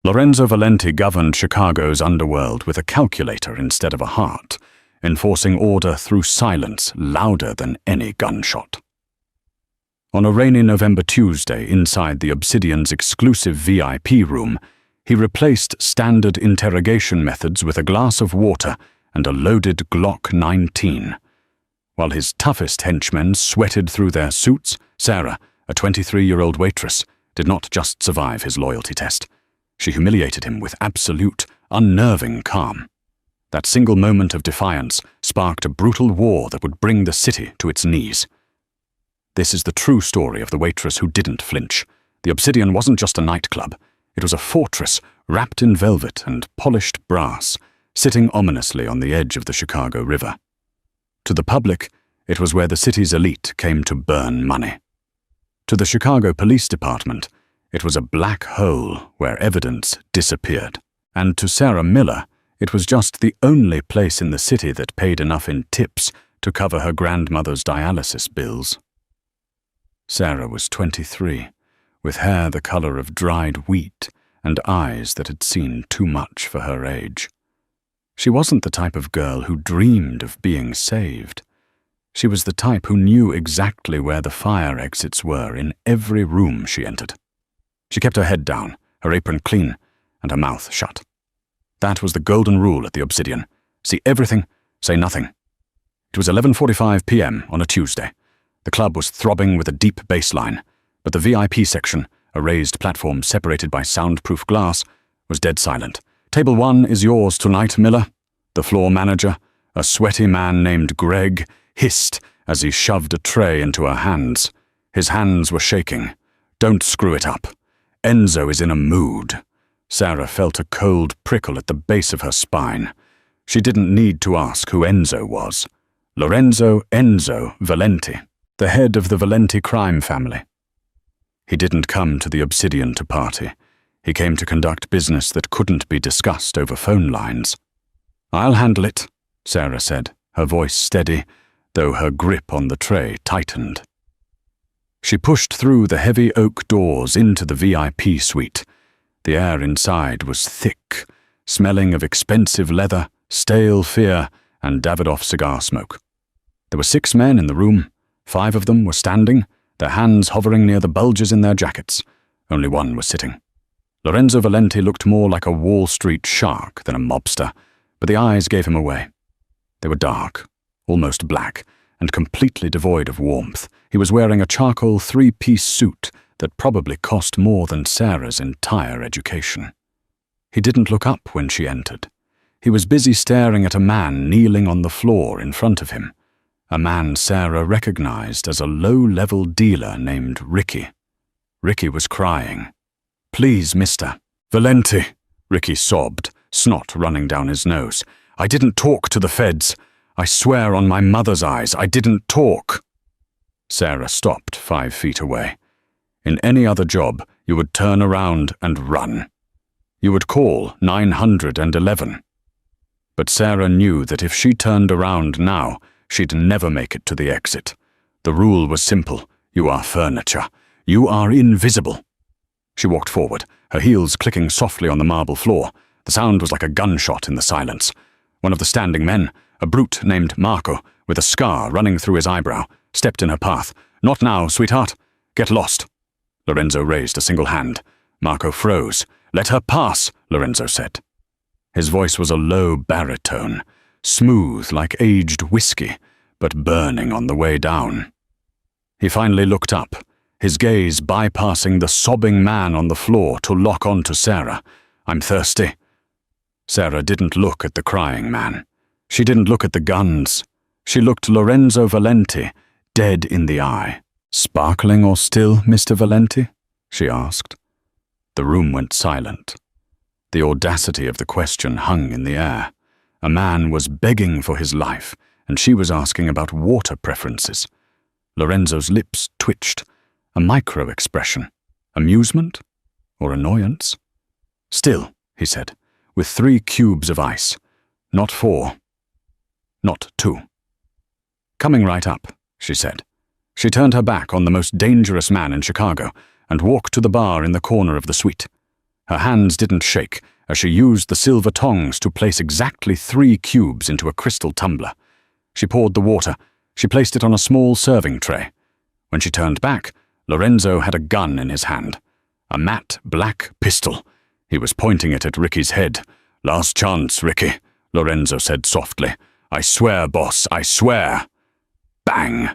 Lorenzo Valenti governed Chicago's underworld with a calculator instead of a heart, enforcing order through silence louder than any gunshot. On a rainy November Tuesday inside the Obsidian's exclusive VIP room, he replaced standard interrogation methods with a glass of water and a loaded Glock 19. While his toughest henchmen sweated through their suits, Sarah, a 23-year-old waitress, did not just survive his loyalty test. She humiliated him with absolute, unnerving calm. That single moment of defiance sparked a brutal war that would bring the city to its knees. This is the true story of the waitress who didn't flinch. The Obsidian wasn't just a nightclub. It was a fortress wrapped in velvet and polished brass, sitting ominously on the edge of the Chicago River. To the public, it was where the city's elite came to burn money. To the Chicago Police Department, it was a black hole where evidence disappeared. And to Sarah Miller, it was just the only place in the city that paid enough in tips to cover her grandmother's dialysis bills. Sarah was 23, with hair the color of dried wheat and eyes that had seen too much for her age. She wasn't the type of girl who dreamed of being saved. She was the type who knew exactly where the fire exits were in every room she entered. She kept her head down, her apron clean, and her mouth shut. That was the golden rule at the Obsidian. See everything, say nothing. It was 11:45 p.m. on a Tuesday. The club was throbbing with a deep bass line, but the VIP section, a raised platform separated by soundproof glass, was dead silent. "Table 1 is yours tonight, Miller," the floor manager, a sweaty man named Greg, hissed as he shoved a tray into her hands. His hands were shaking. "Don't screw it up. Enzo is in a mood." Sarah felt a cold prickle at the base of her spine. She didn't need to ask who Enzo was. Lorenzo Enzo Valenti, the head of the Valenti crime family. He didn't come to the Obsidian to party. He came to conduct business that couldn't be discussed over phone lines. "I'll handle it," Sarah said, her voice steady, though her grip on the tray tightened. She pushed through the heavy oak doors into the VIP suite. The air inside was thick, smelling of expensive leather, stale fear, and Davidoff cigar smoke. There were 6 men in the room. 5 of them were standing, their hands hovering near the bulges in their jackets. Only 1 was sitting. Lorenzo Valenti looked more like a Wall Street shark than a mobster, but the eyes gave him away. They were dark, almost black, and completely devoid of warmth. He was wearing a charcoal 3-piece suit that probably cost more than Sarah's entire education. He didn't look up when she entered. He was busy staring at a man kneeling on the floor in front of him, a man Sarah recognized as a low-level dealer named Ricky. Ricky was crying. "Please, Mr. Valenti," Ricky sobbed, snot running down his nose. "I didn't talk to the feds. I swear on my mother's eyes, I didn't talk." Sarah stopped 5 feet away. In any other job, you would turn around and run. You would call 911. But Sarah knew that if she turned around now, she'd never make it to the exit. The rule was simple. You are furniture. You are invisible. She walked forward, her heels clicking softly on the marble floor. The sound was like a gunshot in the silence. One of the standing men, a brute named Marco, with a scar running through his eyebrow, stepped in her path. "Not now, sweetheart. Get lost." Lorenzo raised a single hand. Marco froze. "Let her pass," Lorenzo said. His voice was a low baritone, smooth like aged whiskey, but burning on the way down. He finally looked up, his gaze bypassing the sobbing man on the floor to lock onto Sarah. "I'm thirsty." Sarah didn't look at the crying man. She didn't look at the guns. She looked Lorenzo Valenti dead in the eye. "Sparkling or still, Mr. Valenti?" she asked. The room went silent. The audacity of the question hung in the air. A man was begging for his life, and she was asking about water preferences. Lorenzo's lips twitched, a micro-expression. Amusement? Or annoyance? "Still," he said, "with 3 cubes of ice. Not 4. Not 2. "Coming right up," she said. She turned her back on the most dangerous man in Chicago and walked to the bar in the corner of the suite. Her hands didn't shake as she used the silver tongs to place exactly 3 cubes into a crystal tumbler. She poured the water. She placed it on a small serving tray. When she turned back, Lorenzo had a gun in his hand. A matte black pistol. He was pointing it at Ricky's head. "Last chance, Ricky," Lorenzo said softly. "I swear, boss, I swear." Bang!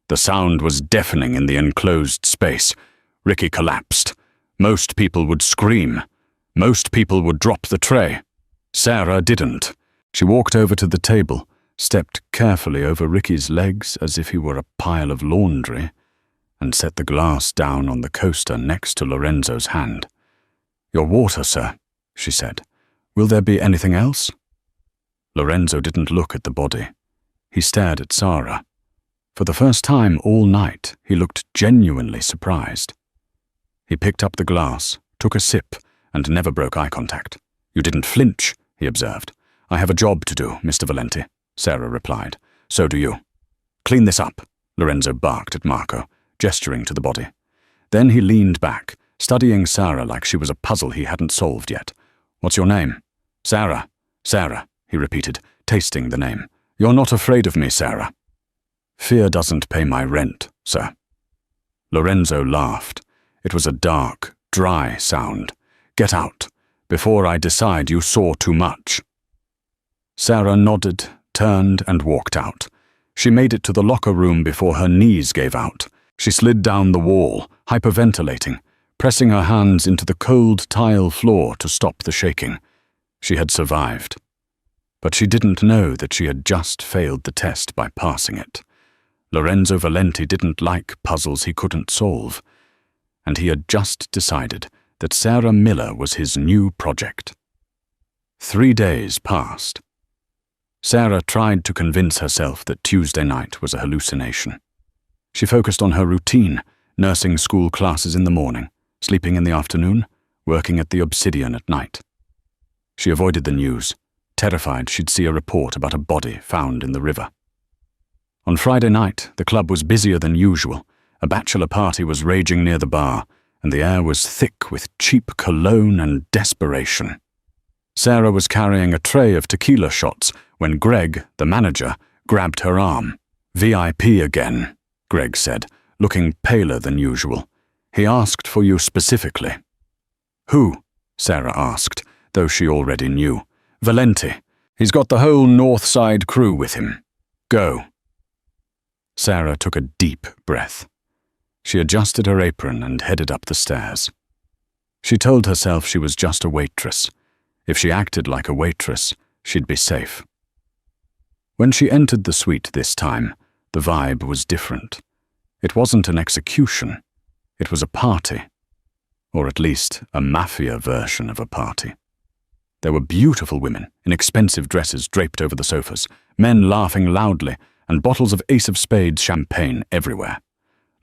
The sound was deafening in the enclosed space. Ricky collapsed. Most people would scream. Most people would drop the tray. Sarah didn't. She walked over to the table, stepped carefully over Ricky's legs as if he were a pile of laundry, and set the glass down on the coaster next to Lorenzo's hand. "Your water, sir," she said. "Will there be anything else?" Lorenzo didn't look at the body. He stared at Sarah. For the first time all night, he looked genuinely surprised. He picked up the glass, took a sip, and never broke eye contact. "You didn't flinch," he observed. "I have a job to do, Mr. Valenti," Sarah replied. "So do you." "Clean this up," Lorenzo barked at Marco, gesturing to the body. Then he leaned back, studying Sarah like she was a puzzle he hadn't solved yet. "What's your name?" "Sarah. Sarah," he repeated, tasting the name. "You're not afraid of me, Sarah." "Fear doesn't pay my rent, sir." Lorenzo laughed. It was a dark, dry sound. "Get out, before I decide you saw too much." Sarah nodded, turned, and walked out. She made it to the locker room before her knees gave out. She slid down the wall, hyperventilating, pressing her hands into the cold tile floor to stop the shaking. She had survived. But she didn't know that she had just failed the test by passing it. Lorenzo Valenti didn't like puzzles he couldn't solve, and he had just decided that Sarah Miller was his new project. 3 days passed. Sarah tried to convince herself that Tuesday night was a hallucination. She focused on her routine, nursing school classes in the morning, sleeping in the afternoon, working at the Obsidian at night. She avoided the news, terrified she'd see a report about a body found in the river. On Friday night, the club was busier than usual. A bachelor party was raging near the bar, and the air was thick with cheap cologne and desperation. Sarah was carrying a tray of tequila shots when Greg, the manager, grabbed her arm. "VIP again," Greg said, looking paler than usual. "He asked for you specifically." "Who?" Sarah asked, though she already knew. "Valenti. He's got the whole North Side crew with him. Go." Sarah took a deep breath. She adjusted her apron and headed up the stairs. She told herself she was just a waitress. If she acted like a waitress, she'd be safe. When she entered the suite this time, the vibe was different. It wasn't an execution. It was a party. Or at least a mafia version of a party. There were beautiful women in expensive dresses draped over the sofas, men laughing loudly, and bottles of Ace of Spades champagne everywhere.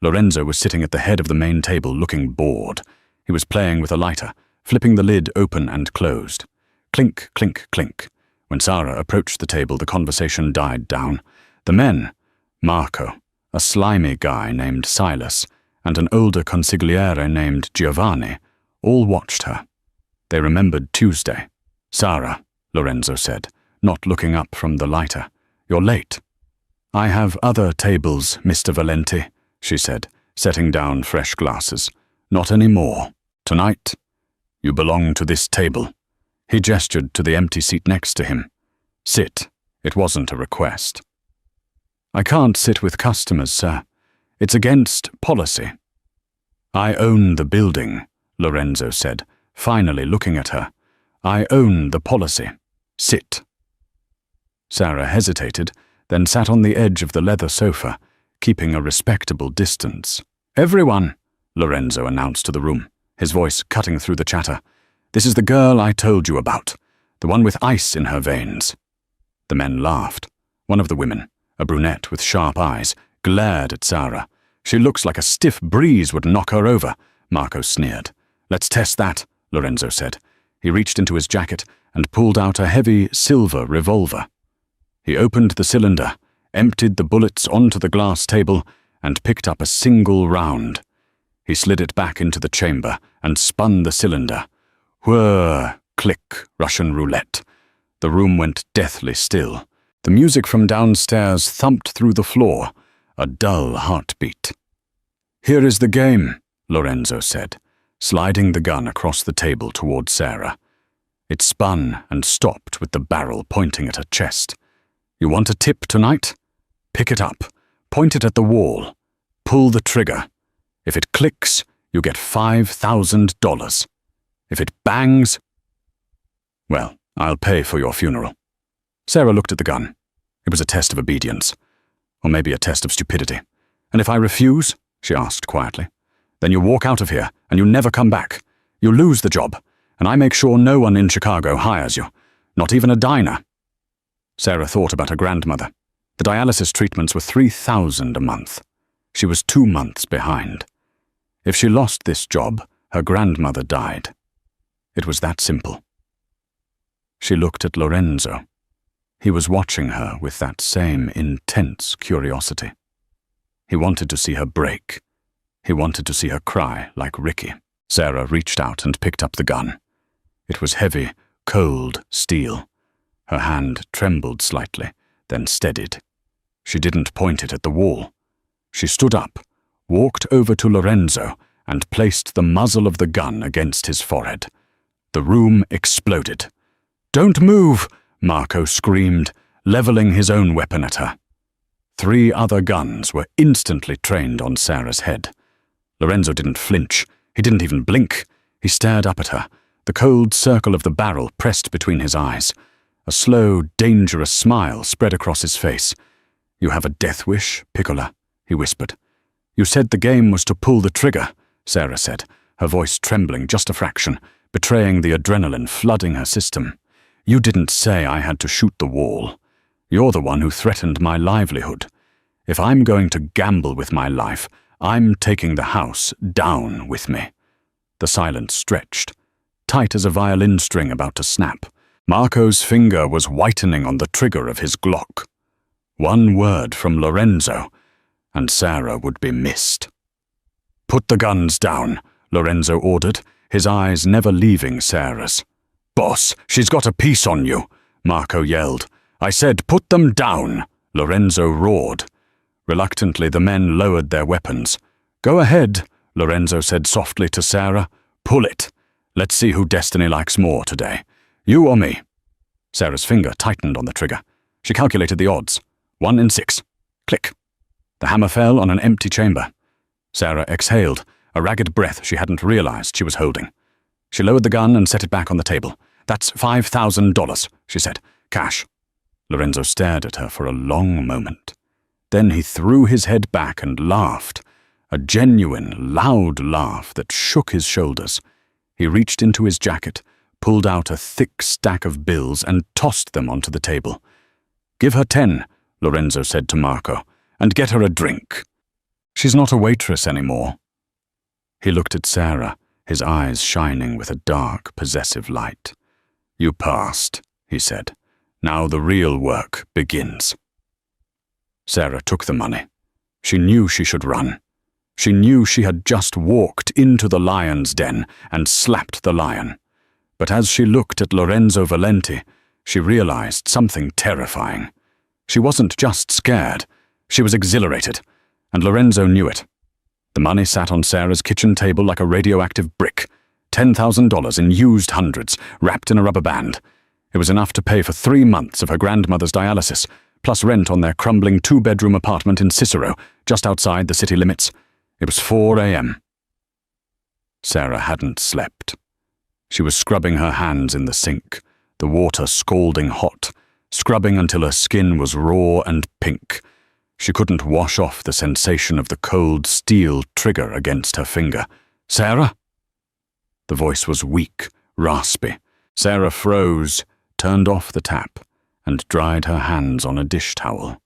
Lorenzo was sitting at the head of the main table looking bored. He was playing with a lighter, flipping the lid open and closed. Clink, clink, clink. When Sarah approached the table, the conversation died down. The men, Marco, a slimy guy named Silas, and an older consigliere named Giovanni, all watched her. They remembered Tuesday. "Sarah," Lorenzo said, not looking up from the lighter. "You're late." "I have other tables, Mr. Valenti," she said, setting down fresh glasses. "Not anymore. Tonight, you belong to this table." He gestured to the empty seat next to him. "Sit." It wasn't a request. "I can't sit with customers, sir. It's against policy." "I own the building," Lorenzo said, finally looking at her. "I own the policy. Sit." Sarah hesitated, then sat on the edge of the leather sofa, keeping a respectable distance. "Everyone," Lorenzo announced to the room, his voice cutting through the chatter. "This is the girl I told you about, the one with ice in her veins." The men laughed. One of the women, a brunette with sharp eyes, glared at Sarah. "She looks like a stiff breeze would knock her over," Marco sneered. "Let's test that," Lorenzo said. He reached into his jacket and pulled out a heavy silver revolver. He opened the cylinder, emptied the bullets onto the glass table, and picked up a single round. He slid it back into the chamber and spun the cylinder. Whir, click, Russian roulette. The room went deathly still. The music from downstairs thumped through the floor, a dull heartbeat. "Here is the game," Lorenzo said, sliding the gun across the table toward Sarah. It spun and stopped with the barrel pointing at her chest. "You want a tip tonight? Pick it up, point it at the wall, pull the trigger. If it clicks, you get $5,000. If it bangs, well, I'll pay for your funeral." Sarah looked at the gun. It was a test of obedience, or maybe a test of stupidity. "And if I refuse," she asked quietly, "then you walk out of here and you never come back. You lose the job, and I make sure no one in Chicago hires you, not even a diner." Sarah thought about her grandmother. The dialysis treatments were $3,000 a month. She was 2 months behind. If she lost this job, her grandmother died. It was that simple. She looked at Lorenzo. He was watching her with that same intense curiosity. He wanted to see her break. He wanted to see her cry like Ricky. Sarah reached out and picked up the gun. It was heavy, cold steel. Her hand trembled slightly, then steadied. She didn't point it at the wall. She stood up, walked over to Lorenzo, and placed the muzzle of the gun against his forehead. The room exploded. "Don't move!" Marco screamed, leveling his own weapon at her. 3 other guns were instantly trained on Sarah's head. Lorenzo didn't flinch. He didn't even blink. He stared up at her, the cold circle of the barrel pressed between his eyes. A slow, dangerous smile spread across his face. "You have a death wish, Piccola?" he whispered. "You said the game was to pull the trigger," Sarah said, her voice trembling just a fraction, betraying the adrenaline flooding her system. "You didn't say I had to shoot the wall. You're the one who threatened my livelihood. If I'm going to gamble with my life, I'm taking the house down with me." The silence stretched, tight as a violin string about to snap. Marco's finger was whitening on the trigger of his Glock. One word from Lorenzo, and Sarah would be missed. "Put the guns down," Lorenzo ordered, his eyes never leaving Sarah's. "Boss, she's got a piece on you," Marco yelled. "I said put them down," Lorenzo roared. Reluctantly, the men lowered their weapons. "Go ahead," Lorenzo said softly to Sarah. "Pull it. Let's see who destiny likes more today. You or me?" Sarah's finger tightened on the trigger. She calculated the odds. 1 in 6. Click. The hammer fell on an empty chamber. Sarah exhaled, a ragged breath she hadn't realized she was holding. She lowered the gun and set it back on the table. "That's $5,000, she said. "Cash." Lorenzo stared at her for a long moment. Then he threw his head back and laughed, a genuine, loud laugh that shook his shoulders. He reached into his jacket, pulled out a thick stack of bills and tossed them onto the table. "Give her 10, Lorenzo said to Marco, "and get her a drink. She's not a waitress anymore." He looked at Sarah, his eyes shining with a dark, possessive light. "You passed," he said. "Now the real work begins." Sarah took the money. She knew she should run. She knew she had just walked into the lion's den and slapped the lion. But as she looked at Lorenzo Valenti, she realized something terrifying. She wasn't just scared, she was exhilarated, and Lorenzo knew it. The money sat on Sarah's kitchen table like a radioactive brick, $10,000 in used hundreds, wrapped in a rubber band. It was enough to pay for 3 months of her grandmother's dialysis, plus rent on their crumbling 2-bedroom apartment in Cicero, just outside the city limits. It was 4 a.m. Sarah hadn't slept. She was scrubbing her hands in the sink, the water scalding hot, scrubbing until her skin was raw and pink. She couldn't wash off the sensation of the cold steel trigger against her finger. "Sarah?" The voice was weak, raspy. Sarah froze, turned off the tap, and dried her hands on a dish towel.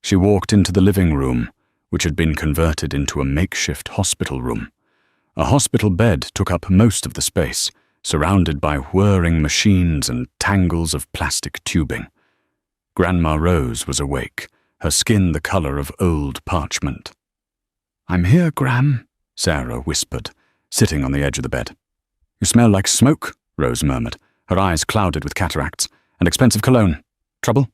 She walked into the living room, which had been converted into a makeshift hospital room. A hospital bed took up most of the space, surrounded by whirring machines and tangles of plastic tubing. Grandma Rose was awake, her skin the color of old parchment. "I'm here, Gram," Sarah whispered, sitting on the edge of the bed. You smell like smoke, Rose murmured, her eyes clouded with cataracts. And expensive cologne. Trouble?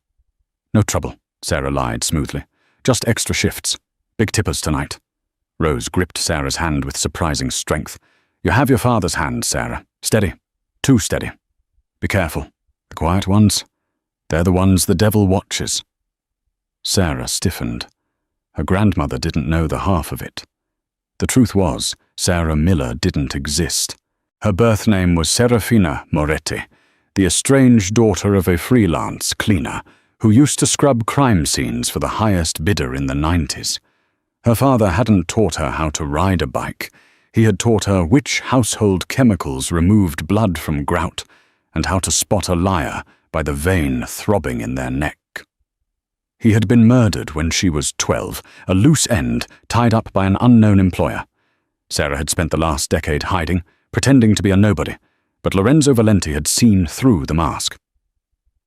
No trouble, Sarah lied smoothly. Just extra shifts. Big tippers tonight. Rose gripped Sarah's hand with surprising strength. You have your father's hand, Sarah. Steady. Too steady. Be careful. The quiet ones, they're the ones the devil watches. Sarah stiffened. Her grandmother didn't know the half of it. The truth was, Sarah Miller didn't exist. Her birth name was Serafina Moretti, the estranged daughter of a freelance cleaner who used to scrub crime scenes for the highest bidder in the 90s. Her father hadn't taught her how to ride a bike. He had taught her which household chemicals removed blood from grout and how to spot a liar by the vein throbbing in their neck. He had been murdered when she was 12, a loose end tied up by an unknown employer. Sarah had spent the last decade hiding, pretending to be a nobody, but Lorenzo Valenti had seen through the mask.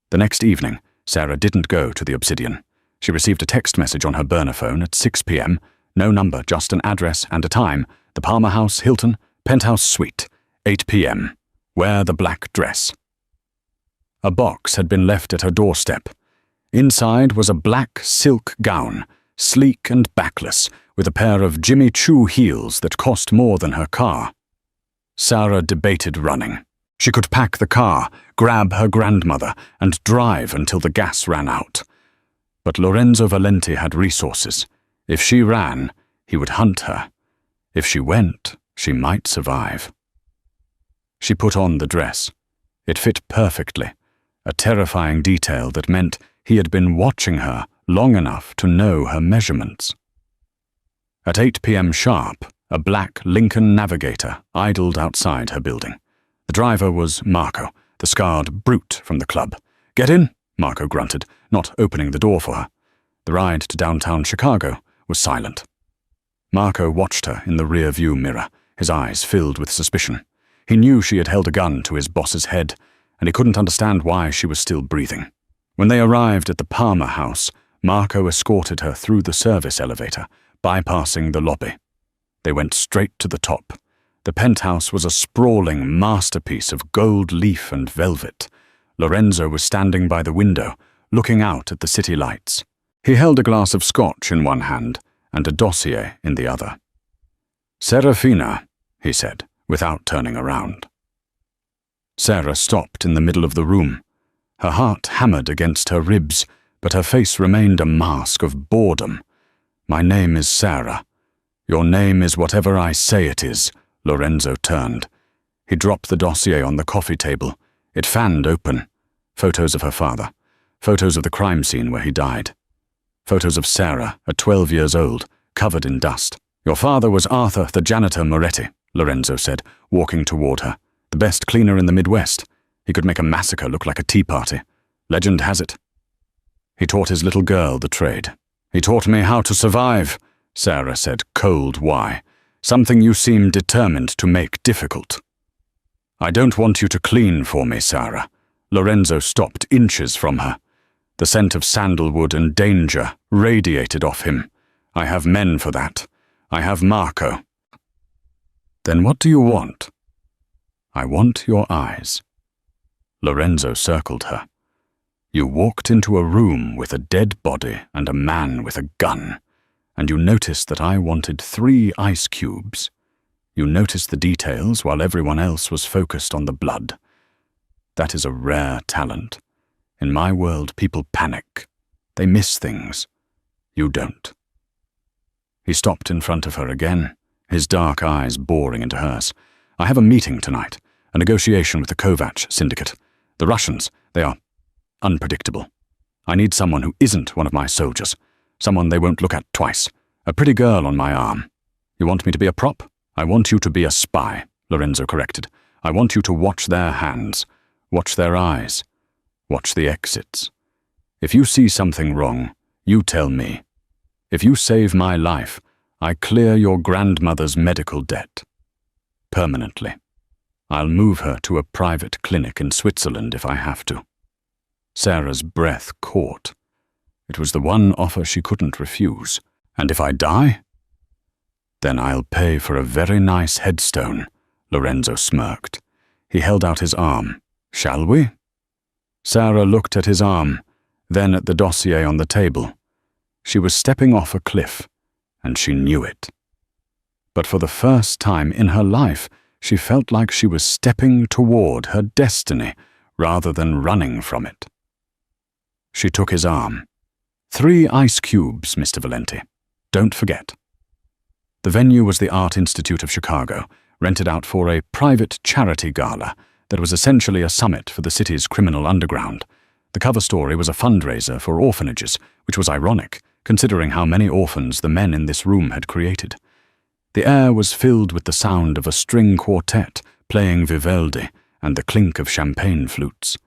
The next evening, Sarah didn't go to the Obsidian. She received a text message on her burner phone at 6 p.m., no number, just an address and a time, the Palmer House, Hilton, Penthouse Suite, 8 p.m. Wear the black dress. A box had been left at her doorstep. Inside was a black silk gown, sleek and backless, with a pair of Jimmy Choo heels that cost more than her car. Sarah debated running. She could pack the car, grab her grandmother, and drive until the gas ran out. But Lorenzo Valenti had resources. If she ran, he would hunt her. If she went, she might survive. She put on the dress. It fit perfectly, a terrifying detail that meant he had been watching her long enough to know her measurements. At 8 p.m. sharp, a black Lincoln Navigator idled outside her building. The driver was Marco, the scarred brute from the club. "Get in," Marco grunted, not opening the door for her. The ride to downtown Chicago was silent. Marco watched her in the rear-view mirror, his eyes filled with suspicion. He knew she had held a gun to his boss's head, and he couldn't understand why she was still breathing. When they arrived at the Palmer House, Marco escorted her through the service elevator, bypassing the lobby. They went straight to the top. The penthouse was a sprawling masterpiece of gold leaf and velvet. Lorenzo was standing by the window, looking out at the city lights. He held a glass of scotch in one hand and a dossier in the other. "Serafina," he said, without turning around. Sarah stopped in the middle of the room. Her heart hammered against her ribs, but her face remained a mask of boredom. "My name is Sarah. Your name is whatever I say it is." Lorenzo turned. He dropped the dossier on the coffee table. It fanned open. Photos of her father. Photos of the crime scene where he died. Photos of Sarah, at 12 years old, covered in dust. "Your father was Arthur the janitor Moretti," Lorenzo said, walking toward her. "The best cleaner in the Midwest. He could make a massacre look like a tea party. Legend has it. He taught his little girl the trade." "He taught me how to survive," Sarah said, cold why. "Something you seem determined to make difficult." "I don't want you to clean for me, Sarah." Lorenzo stopped inches from her. The scent of sandalwood and danger radiated off him. "I have men for that. I have Marco." "Then what do you want?" "I want your eyes." Lorenzo circled her. "You walked into a room with a dead body and a man with a gun, and you noticed that I wanted 3 ice cubes. You noticed the details while everyone else was focused on the blood. That is a rare talent. In my world, people panic. They miss things. You don't." He stopped in front of her again, his dark eyes boring into hers. "I have a meeting tonight, a negotiation with the Kovac syndicate. The Russians, they are unpredictable. I need someone who isn't one of my soldiers, someone they won't look at twice. A pretty girl on my arm. You want me to be a prop? I want you to be a spy," Lorenzo corrected. "I want you to watch their hands, watch their eyes, watch the exits. If you see something wrong, you tell me. If you save my life, I clear your grandmother's medical debt. Permanently. I'll move her to a private clinic in Switzerland if I have to." Sarah's breath caught. It was the one offer she couldn't refuse. "And if I die?" "Then I'll pay for a very nice headstone," Lorenzo smirked. He held out his arm. "Shall we?" Sarah looked at his arm, then at the dossier on the table. She was stepping off a cliff, and she knew it. But for the first time in her life, she felt like she was stepping toward her destiny rather than running from it. She took his arm. "3 ice cubes, Mr. Valenti. Don't forget." The venue was the Art Institute of Chicago, rented out for a private charity gala that was essentially a summit for the city's criminal underground. The cover story was a fundraiser for orphanages, which was ironic, considering how many orphans the men in this room had created. The air was filled with the sound of a string quartet playing Vivaldi and the clink of champagne flutes.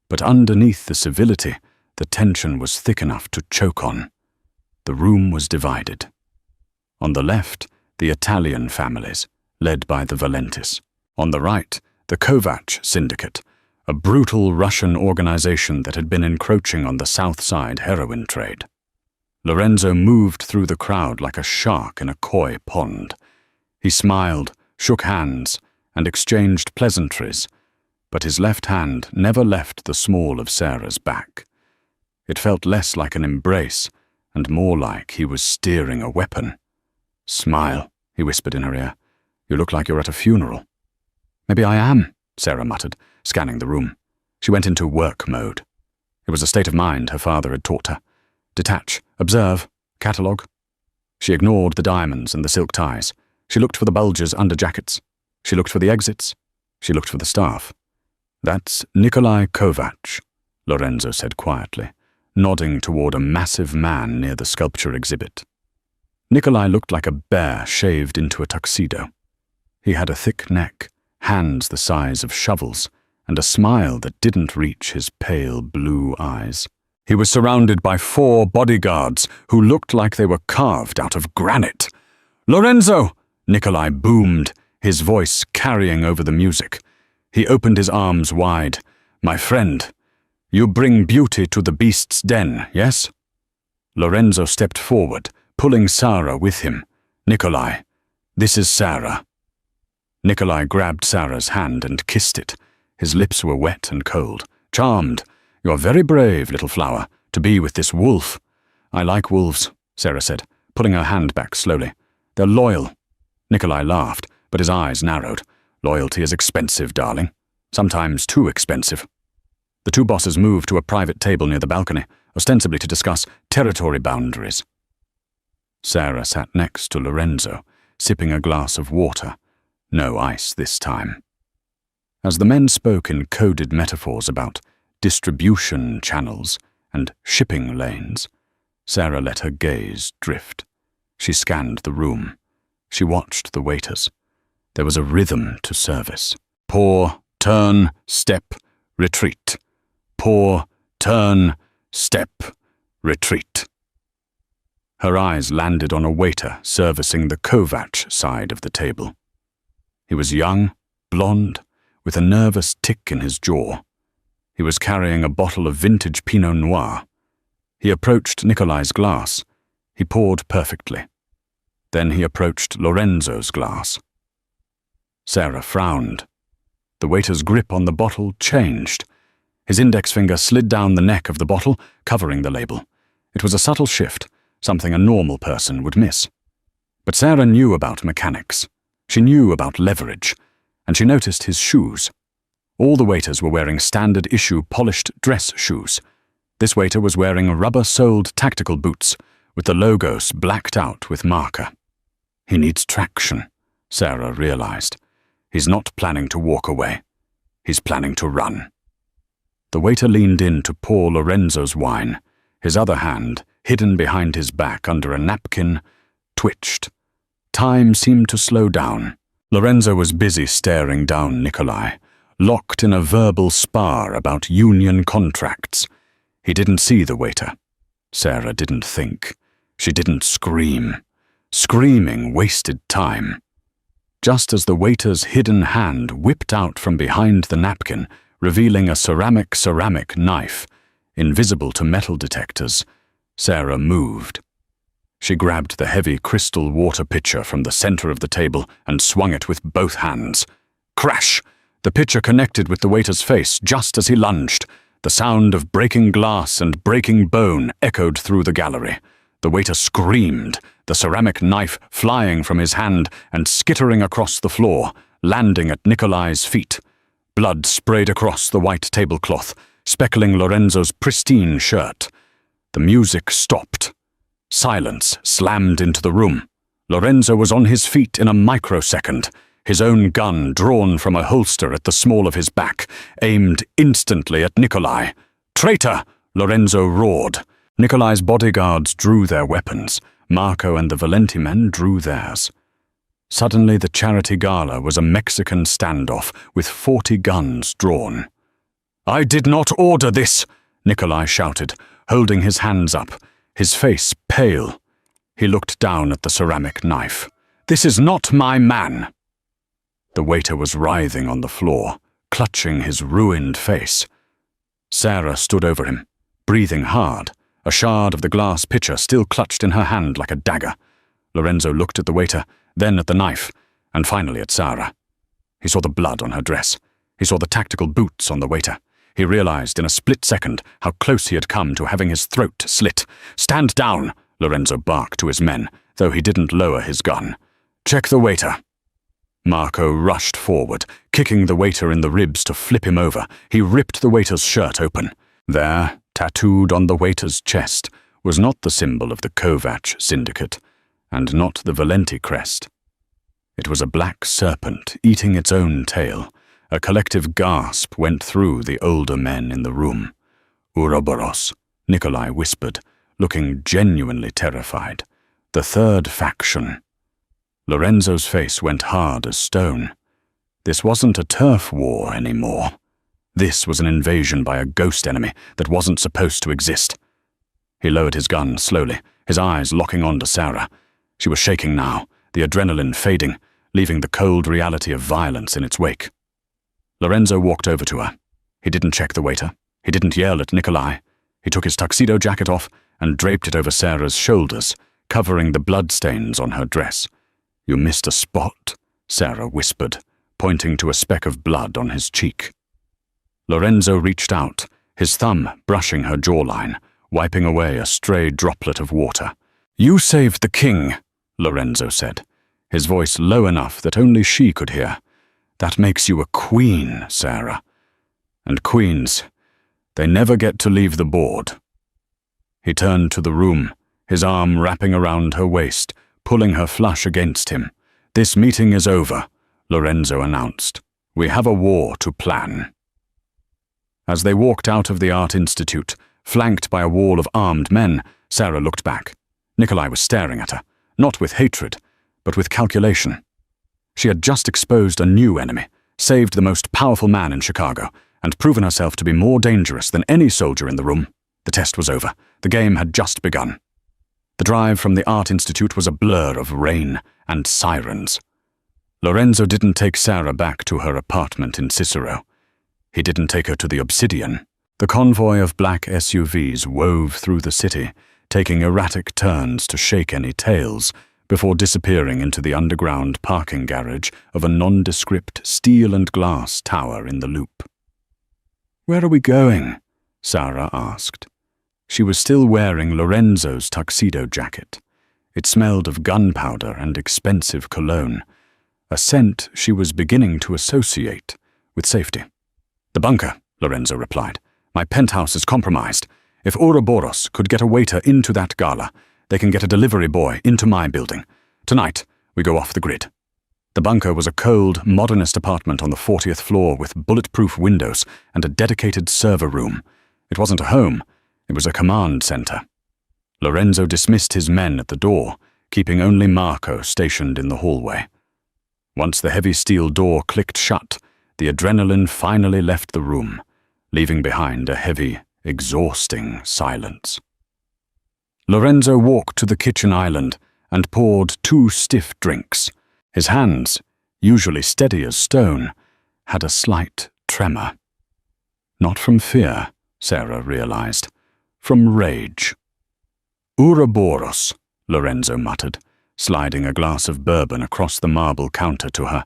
But underneath the civility, the tension was thick enough to choke on. The room was divided. On the left, the Italian families, led by the Valentis. On the right, the Kovac Syndicate, a brutal Russian organization that had been encroaching on the South Side heroin trade. Lorenzo moved through the crowd like a shark in a koi pond. He smiled, shook hands, and exchanged pleasantries, but his left hand never left the small of Sarah's back. It felt less like an embrace and more like he was steering a weapon. "Smile," he whispered in her ear. "You look like you're at a funeral." "Maybe I am," Sarah muttered, scanning the room. She went into work mode. It was a state of mind her father had taught her. Detach, observe, catalogue. She ignored the diamonds and the silk ties. She looked for the bulges under jackets. She looked for the exits. She looked for the staff. "That's Nikolai Kovac," Lorenzo said quietly, nodding toward a massive man near the sculpture exhibit. Nikolai looked like a bear shaved into a tuxedo. He had a thick neck, hands the size of shovels, and a smile that didn't reach his pale blue eyes. He was surrounded by 4 bodyguards who looked like they were carved out of granite. "Lorenzo!" Nikolai boomed, his voice carrying over the music. He opened his arms wide. "My friend, you bring beauty to the beast's den, yes?" Lorenzo stepped forward, pulling Sarah with him. "Nikolai, this is Sarah." Nikolai grabbed Sarah's hand and kissed it. His lips were wet and cold. "Charmed. You're very brave, little flower, to be with this wolf." "I like wolves," Sarah said, pulling her hand back slowly. "They're loyal." Nikolai laughed, but his eyes narrowed. "Loyalty is expensive, darling. Sometimes too expensive." The 2 bosses moved to a private table near the balcony, ostensibly to discuss territory boundaries. Sarah sat next to Lorenzo, sipping a glass of water. No ice this time. As the men spoke in coded metaphors about distribution channels and shipping lanes, Sarah let her gaze drift. She scanned the room. She watched the waiters. There was a rhythm to service. Pour, turn, step, retreat. Pour, turn, step, retreat. Her eyes landed on a waiter servicing the Kovac side of the table. He was young, blonde, with a nervous tick in his jaw. He was carrying a bottle of vintage Pinot Noir. He approached Nikolai's glass. He poured perfectly. Then he approached Lorenzo's glass. Sarah frowned. The waiter's grip on the bottle changed. His index finger slid down the neck of the bottle, covering the label. It was a subtle shift, something a normal person would miss. But Sarah knew about mechanics. She knew about leverage, and she noticed his shoes. All the waiters were wearing standard-issue polished dress shoes. This waiter was wearing rubber-soled tactical boots, with the logos blacked out with marker. He needs traction, Sarah realized. He's not planning to walk away. He's planning to run. The waiter leaned in to pour Lorenzo's wine. His other hand, hidden behind his back under a napkin, twitched. Time seemed to slow down. Lorenzo was busy staring down Nikolai, locked in a verbal spar about union contracts. He didn't see the waiter. Sarah didn't think. She didn't scream. Screaming wasted time. Just as the waiter's hidden hand whipped out from behind the napkin, revealing a ceramic knife, invisible to metal detectors, Sarah moved. She grabbed the heavy crystal water pitcher from the center of the table and swung it with both hands. Crash! The pitcher connected with the waiter's face just as he lunged. The sound of breaking glass and breaking bone echoed through the gallery. The waiter screamed, the ceramic knife flying from his hand and skittering across the floor, landing at Nikolai's feet. Blood sprayed across the white tablecloth, speckling Lorenzo's pristine shirt. The music stopped. Silence slammed into the room. Lorenzo was on his feet in a microsecond, his own gun drawn from a holster at the small of his back, aimed instantly at Nikolai. "Traitor!" Lorenzo roared. Nikolai's bodyguards drew their weapons. Marco and the Valenti men drew theirs. Suddenly the charity gala was a Mexican standoff with 40 guns drawn. "I did not order this!" Nikolai shouted, holding his hands up, his face pale. He looked down at the ceramic knife. "This is not my man!" The waiter was writhing on the floor, clutching his ruined face. Sarah stood over him, breathing hard, a shard of the glass pitcher still clutched in her hand like a dagger. Lorenzo looked at the waiter, then at the knife, and finally at Sarah. He saw the blood on her dress. He saw the tactical boots on the waiter. He realized in a split second how close he had come to having his throat slit. "Stand down!" Lorenzo barked to his men, though he didn't lower his gun. "Check the waiter." Marco rushed forward, kicking the waiter in the ribs to flip him over. He ripped the waiter's shirt open. There, tattooed on the waiter's chest, was not the symbol of the Kovac syndicate, and not the Valenti crest. It was a black serpent eating its own tail. A collective gasp went through the older men in the room. "Ouroboros," Nikolai whispered, looking genuinely terrified. "The third faction." Lorenzo's face went hard as stone. This wasn't a turf war anymore. This was an invasion by a ghost enemy that wasn't supposed to exist. He lowered his gun slowly, his eyes locking onto Sarah. She was shaking now, the adrenaline fading, leaving the cold reality of violence in its wake. Lorenzo walked over to her. He didn't check the waiter. He didn't yell at Nikolai. He took his tuxedo jacket off and draped it over Sarah's shoulders, covering the bloodstains on her dress. "You missed a spot," Sarah whispered, pointing to a speck of blood on his cheek. Lorenzo reached out, his thumb brushing her jawline, wiping away a stray droplet of water. "You saved the king," Lorenzo said, his voice low enough that only she could hear. "That makes you a queen, Sarah. And queens, they never get to leave the board." He turned to the room, his arm wrapping around her waist, pulling her flush against him. "This meeting is over," Lorenzo announced. "We have a war to plan." As they walked out of the Art Institute, flanked by a wall of armed men, Sarah looked back. Nikolai was staring at her, not with hatred, but with calculation. She had just exposed a new enemy, saved the most powerful man in Chicago, and proven herself to be more dangerous than any soldier in the room. The test was over. The game had just begun. The drive from the Art Institute was a blur of rain and sirens. Lorenzo didn't take Sarah back to her apartment in Cicero. He didn't take her to the Obsidian. The convoy of black SUVs wove through the city, taking erratic turns to shake any tails, before disappearing into the underground parking garage of a nondescript steel and glass tower in the loop. "Where are we going?" Sarah asked. She was still wearing Lorenzo's tuxedo jacket. It smelled of gunpowder and expensive cologne, a scent she was beginning to associate with safety. "The bunker," Lorenzo replied. "My penthouse is compromised. If Ouroboros could get a waiter into that gala, they can get a delivery boy into my building. Tonight, we go off the grid." The bunker was a cold, modernist apartment on the 40th floor with bulletproof windows and a dedicated server room. It wasn't a home, it was a command center. Lorenzo dismissed his men at the door, keeping only Marco stationed in the hallway. Once the heavy steel door clicked shut, the adrenaline finally left the room, leaving behind a heavy, exhausting silence. Lorenzo walked to the kitchen island and poured 2 stiff drinks. His hands, usually steady as stone, had a slight tremor. Not from fear, Sarah realized, from rage. "Ouroboros," Lorenzo muttered, sliding a glass of bourbon across the marble counter to her.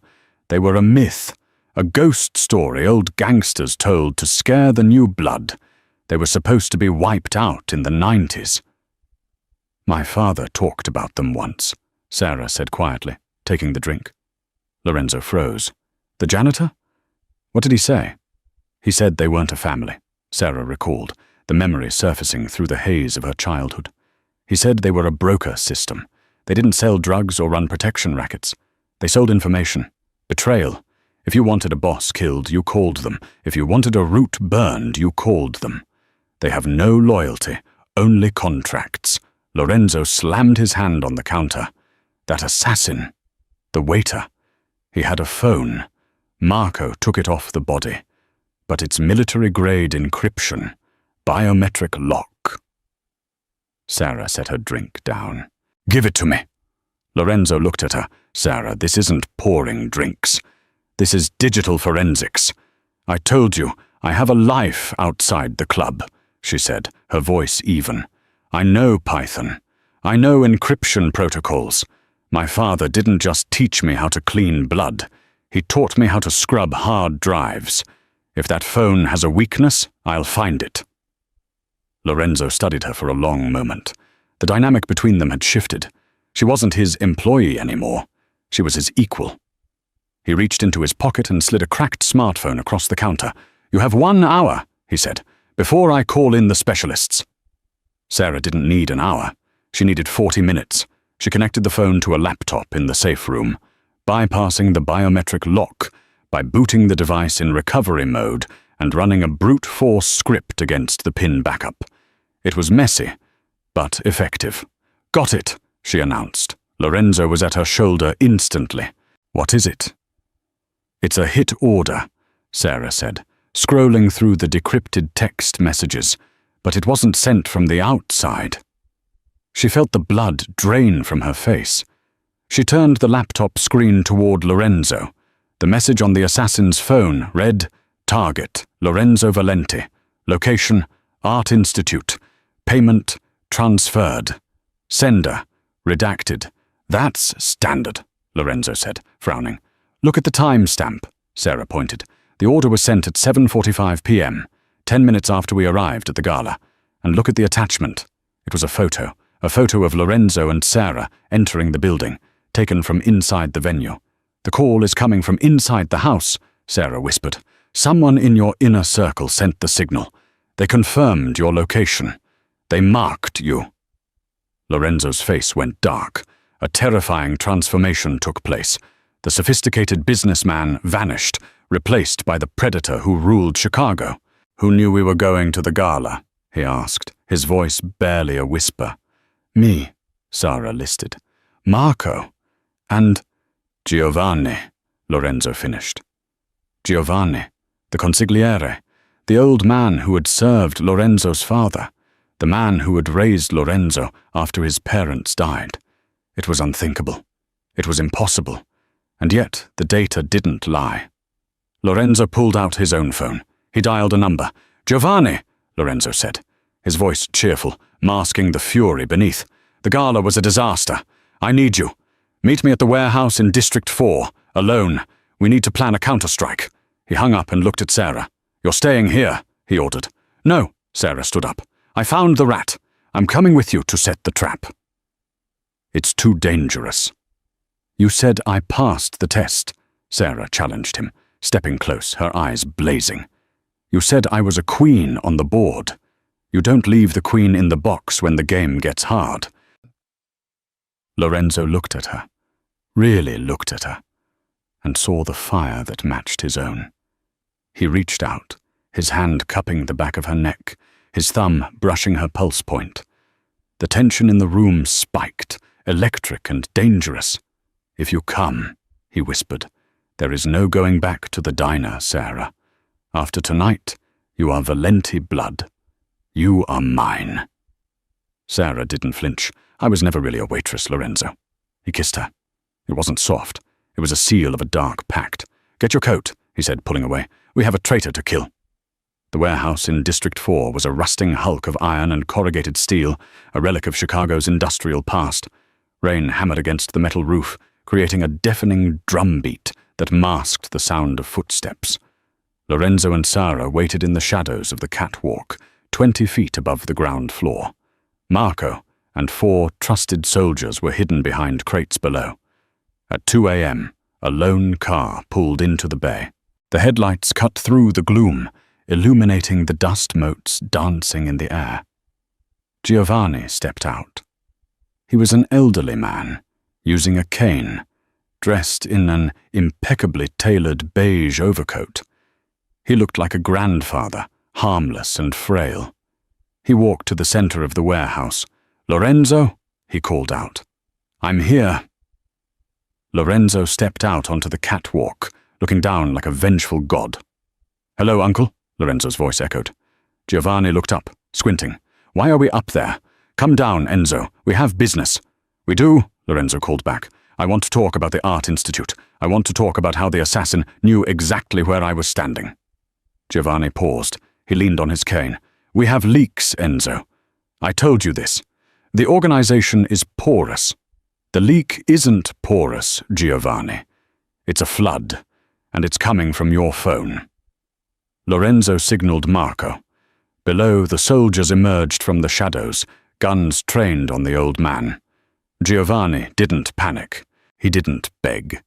"They were a myth, A ghost story old gangsters told to scare the new blood. They were supposed to be wiped out in the 90s. My father talked about them once, Sarah said quietly, taking the drink. Lorenzo froze. The janitor? What did he say? He said they weren't a family, Sarah recalled, the memory surfacing through the haze of her childhood. He said they were a broker system. They didn't sell drugs or run protection rackets. They sold information, betrayal. If you wanted a boss killed, you called them. If you wanted a route burned, you called them. They have no loyalty, only contracts. Lorenzo slammed his hand on the counter. That assassin, the waiter, he had a phone. Marco took it off the body. But it's military-grade encryption, biometric lock. Sarah set her drink down. Give it to me. Lorenzo looked at her. Sarah, this isn't pouring drinks. This is digital forensics. I told you, I have a life outside the club, she said, her voice even. I know Python. I know encryption protocols. My father didn't just teach me how to clean blood. He taught me how to scrub hard drives. If that phone has a weakness, I'll find it. Lorenzo studied her for a long moment. The dynamic between them had shifted. She wasn't his employee anymore. She was his equal. He reached into his pocket and slid a cracked smartphone across the counter. You have 1 hour, he said, before I call in the specialists. Sarah didn't need an hour. She needed 40 minutes. She connected the phone to a laptop in the safe room, bypassing the biometric lock by booting the device in recovery mode and running a brute force script against the PIN backup. It was messy, but effective. Got it, she announced. Lorenzo was at her shoulder instantly. What is it? It's a hit order, Sarah said, scrolling through the decrypted text messages, but it wasn't sent from the outside. She felt the blood drain from her face. She turned the laptop screen toward Lorenzo. The message on the assassin's phone read, Target, Lorenzo Valenti. Location, Art Institute. Payment, transferred. Sender, redacted. That's standard, Lorenzo said, frowning. Look at the timestamp, Sarah pointed. The order was sent at 7:45 p.m., 10 minutes after we arrived at the gala. And look at the attachment. It was a photo of Lorenzo and Sarah entering the building, taken from inside the venue. The call is coming from inside the house, Sarah whispered. Someone in your inner circle sent the signal. They confirmed your location. They marked you. Lorenzo's face went dark. A terrifying transformation took place. The sophisticated businessman vanished, replaced by the predator who ruled Chicago. Who knew we were going to the gala? He asked, his voice barely a whisper. Me, Sarah listed. Marco. And Giovanni, Lorenzo finished. Giovanni, the consigliere, the old man who had served Lorenzo's father, the man who had raised Lorenzo after his parents died. It was unthinkable. It was impossible. And yet the data didn't lie. Lorenzo pulled out his own phone. He dialed a number. Giovanni, Lorenzo said, his voice cheerful, masking the fury beneath. The gala was a disaster. I need you. Meet me at the warehouse in District 4, alone. We need to plan a counterstrike. He hung up and looked at Sarah. You're staying here, he ordered. No, Sarah stood up. I found the rat. I'm coming with you to set the trap. It's too dangerous. You said I passed the test, Sarah challenged him, stepping close, her eyes blazing. You said I was a queen on the board. You don't leave the queen in the box when the game gets hard. Lorenzo looked at her, really looked at her, and saw the fire that matched his own. He reached out, his hand cupping the back of her neck, his thumb brushing her pulse point. The tension in the room spiked, electric and dangerous. If you come, he whispered, there is no going back to the diner, Sarah. After tonight, you are Valenti blood. You are mine. Sarah didn't flinch. I was never really a waitress, Lorenzo. He kissed her. It wasn't soft. It was a seal of a dark pact. Get your coat, he said, pulling away. We have a traitor to kill. The warehouse in District 4 was a rusting hulk of iron and corrugated steel, a relic of Chicago's industrial past. Rain hammered against the metal roof, creating a deafening drumbeat that masked the sound of footsteps. Lorenzo and Sara waited in the shadows of the catwalk, 20 feet above the ground floor. Marco and 4 trusted soldiers were hidden behind crates below. At 2 a.m., a lone car pulled into the bay. The headlights cut through the gloom, illuminating the dust motes dancing in the air. Giovanni stepped out. He was an elderly man, using a cane, dressed in an impeccably tailored beige overcoat. He looked like a grandfather, harmless and frail. He walked to the center of the warehouse. "Lorenzo," he called out. "I'm here." Lorenzo stepped out onto the catwalk, looking down like a vengeful god. "Hello, Uncle," Lorenzo's voice echoed. Giovanni looked up, squinting. "Why are we up there? Come down, Enzo. We have business." "We do," Lorenzo called back. "I want to talk about the Art Institute. I want to talk about how the assassin knew exactly where I was standing." Giovanni paused. He leaned on his cane. "We have leaks, Enzo. I told you this. The organization is porous. The leak isn't porous, Giovanni. It's a flood, and it's coming from your phone." Lorenzo signaled Marco. Below, the soldiers emerged from the shadows, guns trained on the old man. Giovanni didn't panic. He didn't beg.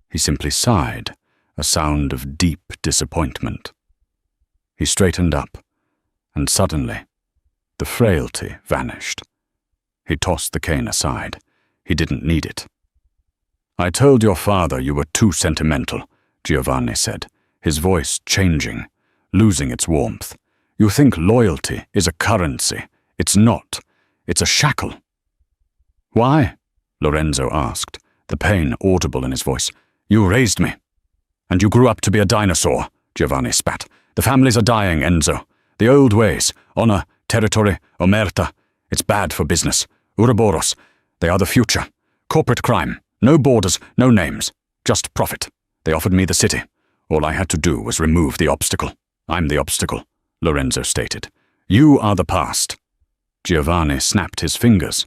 He simply sighed, a sound of deep disappointment. He straightened up, and suddenly, the frailty vanished. He tossed the cane aside. He didn't need it. "I told your father you were too sentimental," Giovanni said, his voice changing, losing its warmth. "You think loyalty is a currency. It's not. It's a shackle." "Why?" Lorenzo asked, the pain audible in his voice. "You raised me. And you grew up to be a dinosaur," Giovanni spat. "The families are dying, Enzo. The old ways, honor, territory, omerta. It's bad for business. Ouroboros, they are the future. Corporate crime. No borders, no names. Just profit. They offered me the city. All I had to do was remove the obstacle." "I'm the obstacle," Lorenzo stated. "You are the past." Giovanni snapped his fingers.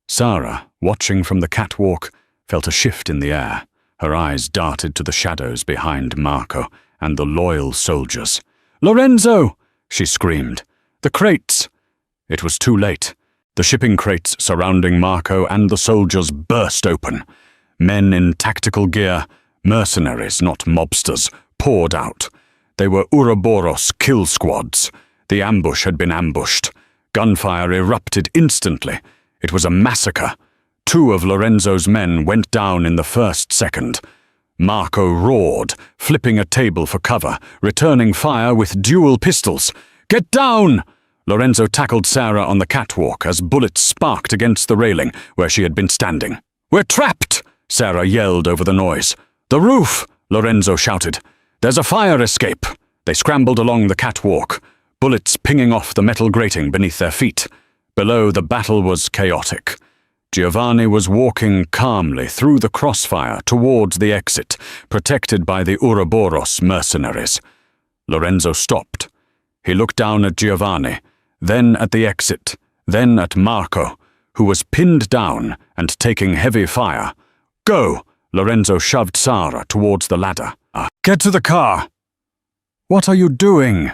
Sara, watching from the catwalk, felt a shift in the air. Her eyes darted to the shadows behind Marco and the loyal soldiers. "Lorenzo!" she screamed. "The crates!" It was too late. The shipping crates surrounding Marco and the soldiers burst open. Men in tactical gear, mercenaries, not mobsters, poured out. They were Ouroboros kill squads. The ambush had been ambushed. Gunfire erupted instantly. It was a massacre. 2 of Lorenzo's men went down in the first second. Marco roared, flipping a table for cover, returning fire with dual pistols. "Get down!" Lorenzo tackled Sara on the catwalk as bullets sparked against the railing where she had been standing. "We're trapped!" Sara yelled over the noise. "The roof!" Lorenzo shouted. "There's a fire escape!" They scrambled along the catwalk, bullets pinging off the metal grating beneath their feet. Below, the battle was chaotic. Giovanni was walking calmly through the crossfire towards the exit, protected by the Ouroboros mercenaries. Lorenzo stopped. He looked down at Giovanni, then at the exit, then at Marco, who was pinned down and taking heavy fire. "Go!" Lorenzo shoved Sara towards the ladder. "Get to the car!" "What are you doing?"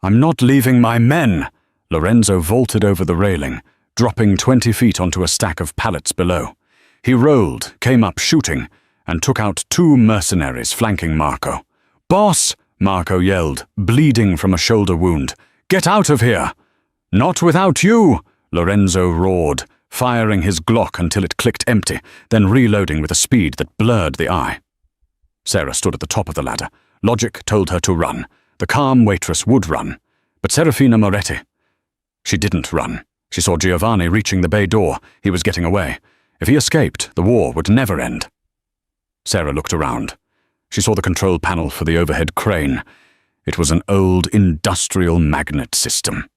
"I'm not leaving my men!" Lorenzo vaulted over the railing, dropping 20 feet onto a stack of pallets below. He rolled, came up shooting, and took out 2 mercenaries flanking Marco. "Boss!" Marco yelled, bleeding from a shoulder wound. "Get out of here!" "Not without you!" Lorenzo roared, firing his Glock until it clicked empty, then reloading with a speed that blurred the eye. Sara stood at the top of the ladder. Logic told her to run. The calm waitress would run. But Serafina Moretti... She didn't run. She saw Giovanni reaching the bay door. He was getting away. If he escaped, the war would never end. Sara looked around. She saw the control panel for the overhead crane. It was an old industrial magnet system.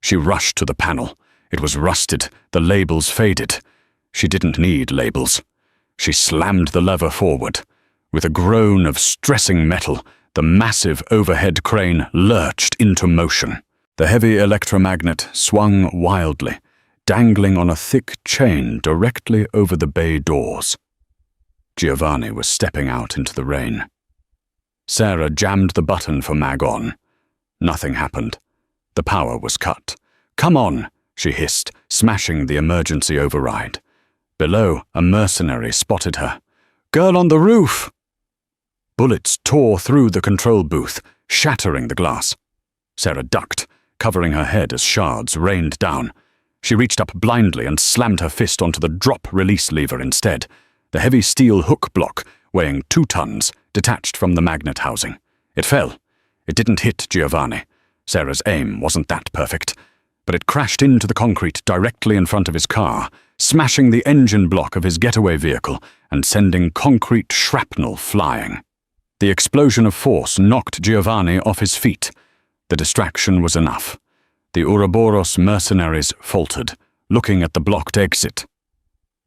She rushed to the panel. It was rusted, the labels faded. She didn't need labels. She slammed the lever forward. With a groan of stressing metal, the massive overhead crane lurched into motion. The heavy electromagnet swung wildly, dangling on a thick chain directly over the bay doors. Giovanni was stepping out into the rain. Sarah jammed the button for mag on. Nothing happened. The power was cut. "Come on," she hissed, smashing the emergency override. Below, a mercenary spotted her. "Girl on the roof!" Bullets tore through the control booth, shattering the glass. Sarah ducked, covering her head as shards rained down. She reached up blindly and slammed her fist onto the drop-release lever instead. The heavy steel hook block, weighing 2 tons, detached from the magnet housing. It fell. It didn't hit Giovanni. Sarah's aim wasn't that perfect, but it crashed into the concrete directly in front of his car, smashing the engine block of his getaway vehicle and sending concrete shrapnel flying. The explosion of force knocked Giovanni off his feet. The distraction was enough. The Ouroboros mercenaries faltered, looking at the blocked exit.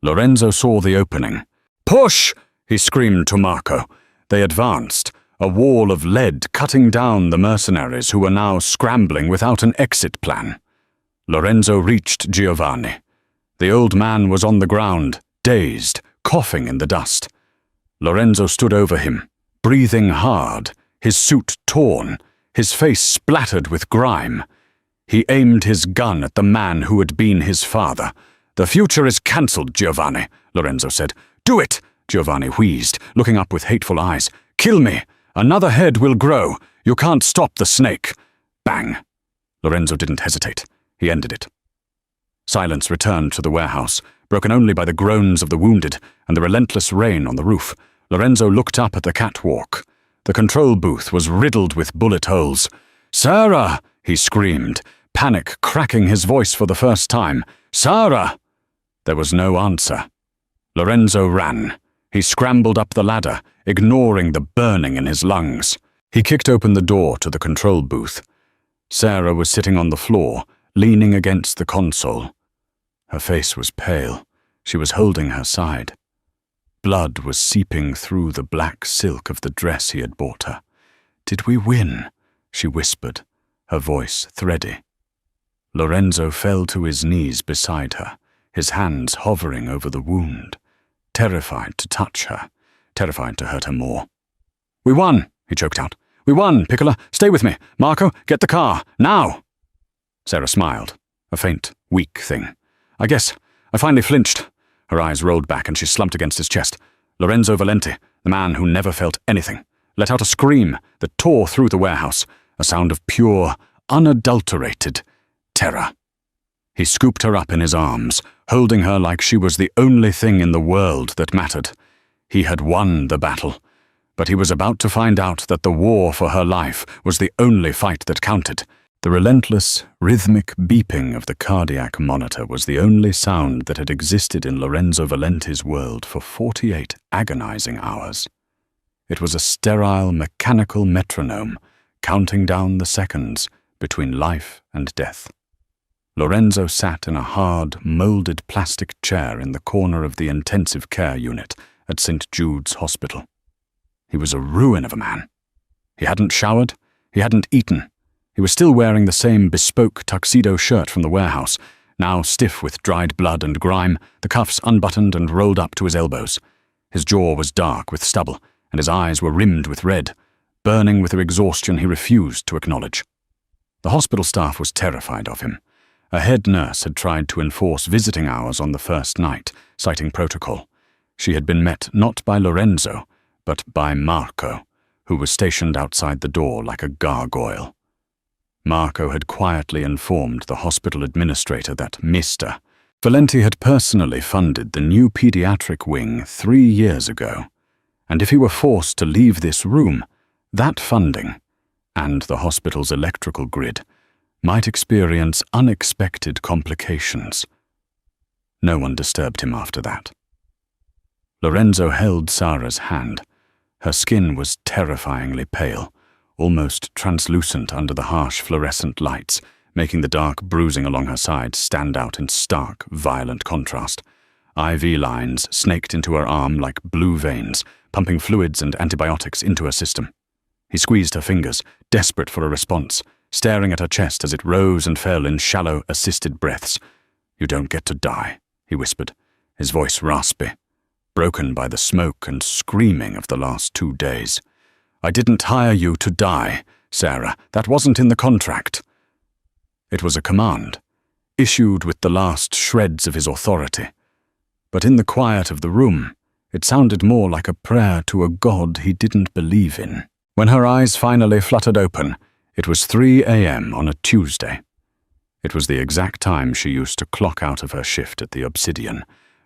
Lorenzo saw the opening. "Push!" he screamed to Marco. They advanced, a wall of lead cutting down the mercenaries who were now scrambling without an exit plan. Lorenzo reached Giovanni. The old man was on the ground, dazed, coughing in the dust. Lorenzo stood over him, breathing hard, his suit torn, his face splattered with grime. He aimed his gun at the man who had been his father. "The future is cancelled, Giovanni," Lorenzo said. "Do it!" Giovanni wheezed, looking up with hateful eyes. "Kill me! Another head will grow. You can't stop the snake." Bang! Lorenzo didn't hesitate. He ended it. Silence returned to the warehouse, broken only by the groans of the wounded and the relentless rain on the roof. Lorenzo looked up at the catwalk. The control booth was riddled with bullet holes. "Sarah!" he screamed, panic cracking his voice for the first time. "Sarah!" There was no answer. Lorenzo ran. He scrambled up the ladder, ignoring the burning in his lungs. He kicked open the door to the control booth. Sarah was sitting on the floor, leaning against the console. Her face was pale. She was holding her side. Blood was seeping through the black silk of the dress he had bought her. "Did we win?" she whispered, her voice thready. Lorenzo fell to his knees beside her, his hands hovering over the wound, terrified to touch her, terrified to hurt her more. "We won," he choked out. "We won, Piccola. Stay with me. Marco, get the car. Now!" Sarah smiled, a faint, weak thing. "I guess I finally flinched." Her eyes rolled back and she slumped against his chest. Lorenzo Valenti, the man who never felt anything, let out a scream that tore through the warehouse, a sound of pure, unadulterated terror. He scooped her up in his arms, holding her like she was the only thing in the world that mattered. He had won the battle, but he was about to find out that the war for her life was the only fight that counted. The relentless, rhythmic beeping of the cardiac monitor was the only sound that had existed in Lorenzo Valenti's world for 48 agonizing hours. It was a sterile, mechanical metronome, counting down the seconds between life and death. Lorenzo sat in a hard, molded plastic chair in the corner of the intensive care unit at St. Jude's Hospital. He was a ruin of a man. He hadn't showered, he hadn't eaten. He was still wearing the same bespoke tuxedo shirt from the warehouse, now stiff with dried blood and grime, the cuffs unbuttoned and rolled up to his elbows. His jaw was dark with stubble, and his eyes were rimmed with red, burning with an exhaustion he refused to acknowledge. The hospital staff was terrified of him. A head nurse had tried to enforce visiting hours on the first night, citing protocol. She had been met not by Lorenzo, but by Marco, who was stationed outside the door like a gargoyle. Marco had quietly informed the hospital administrator that Mr. Valenti had personally funded the new pediatric wing 3 years ago, and if he were forced to leave this room, that funding, and the hospital's electrical grid, might experience unexpected complications. No one disturbed him after that. Lorenzo held Sarah's hand. Her skin was terrifyingly pale, almost translucent under the harsh fluorescent lights, making the dark bruising along her side stand out in stark, violent contrast. IV lines snaked into her arm like blue veins, pumping fluids and antibiotics into her system. He squeezed her fingers, desperate for a response, staring at her chest as it rose and fell in shallow, assisted breaths. "You don't get to die," he whispered, his voice raspy. broken by the smoke and screaming of the last 2 days. "I didn't hire you to die, Sarah. That wasn't in the contract." It was a command, issued with the last shreds of his authority. But in the quiet of the room, it sounded more like a prayer to a God he didn't believe in. When her eyes finally fluttered open, it was 3 a.m. on a Tuesday. It was the exact time she used to clock out of her shift at the Obsidian,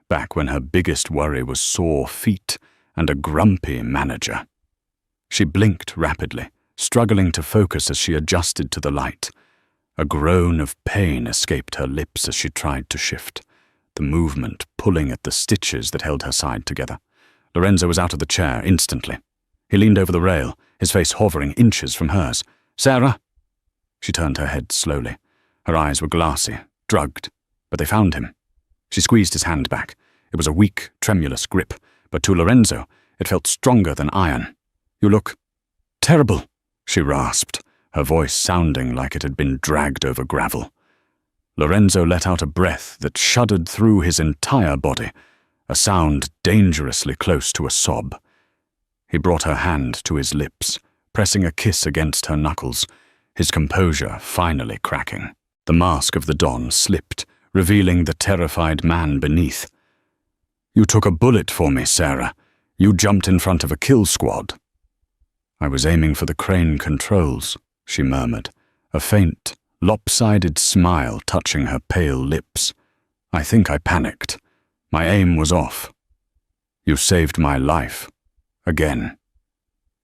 back when her biggest worry was sore feet and a grumpy manager. She blinked rapidly, struggling to focus as she adjusted to the light. A groan of pain escaped her lips as she tried to shift, the movement pulling at the stitches that held her side together. Lorenzo was out of the chair instantly. He leaned over the rail, his face hovering inches from hers. "Sarah?" She turned her head slowly. Her eyes were glassy, drugged, but they found him. She squeezed his hand back. It was a weak, tremulous grip, but to Lorenzo, it felt stronger than iron. "You look terrible," she rasped, her voice sounding like it had been dragged over gravel. Lorenzo let out a breath that shuddered through his entire body, a sound dangerously close to a sob. He brought her hand to his lips, pressing a kiss against her knuckles, his composure finally cracking. The mask of the Don slipped, revealing the terrified man beneath. "You took a bullet for me, Sarah. You jumped in front of a kill squad." "I was aiming for the crane controls," she murmured, a faint, lopsided smile touching her pale lips. "I think I panicked. My aim was off. You saved my life. Again."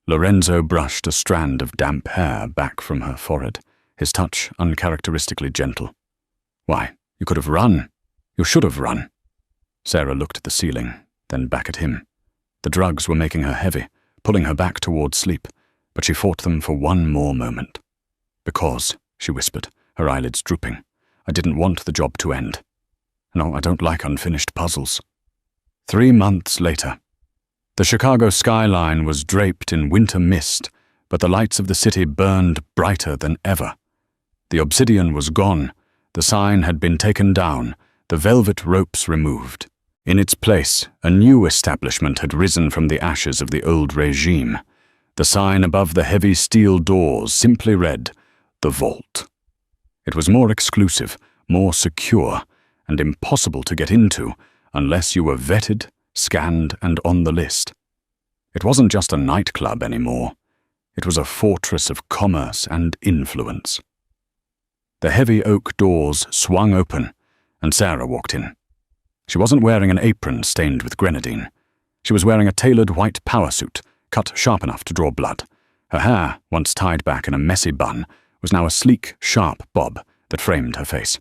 Lorenzo brushed a strand of damp hair back from her forehead, his touch uncharacteristically gentle. "Why, you could have run. You should have run." Sarah looked at the ceiling, then back at him. The drugs were making her heavy, pulling her back towards sleep, but she fought them for one more moment. "Because," she whispered, her eyelids drooping, "I didn't want the job to end. No, I don't like unfinished puzzles." 3 months later. The Chicago skyline was draped in winter mist, but the lights of the city burned brighter than ever. The Obsidian was gone, the sign had been taken down, the velvet ropes removed. In its place, a new establishment had risen from the ashes of the old regime. The sign above the heavy steel doors simply read, "The Vault." It was more exclusive, more secure, and impossible to get into unless you were vetted, scanned, and on the list. It wasn't just a nightclub anymore. It was a fortress of commerce and influence. The heavy oak doors swung open, and Sarah walked in. She wasn't wearing an apron stained with grenadine. She was wearing a tailored white power suit, cut sharp enough to draw blood. Her hair, once tied back in a messy bun, was now a sleek, sharp bob that framed her face.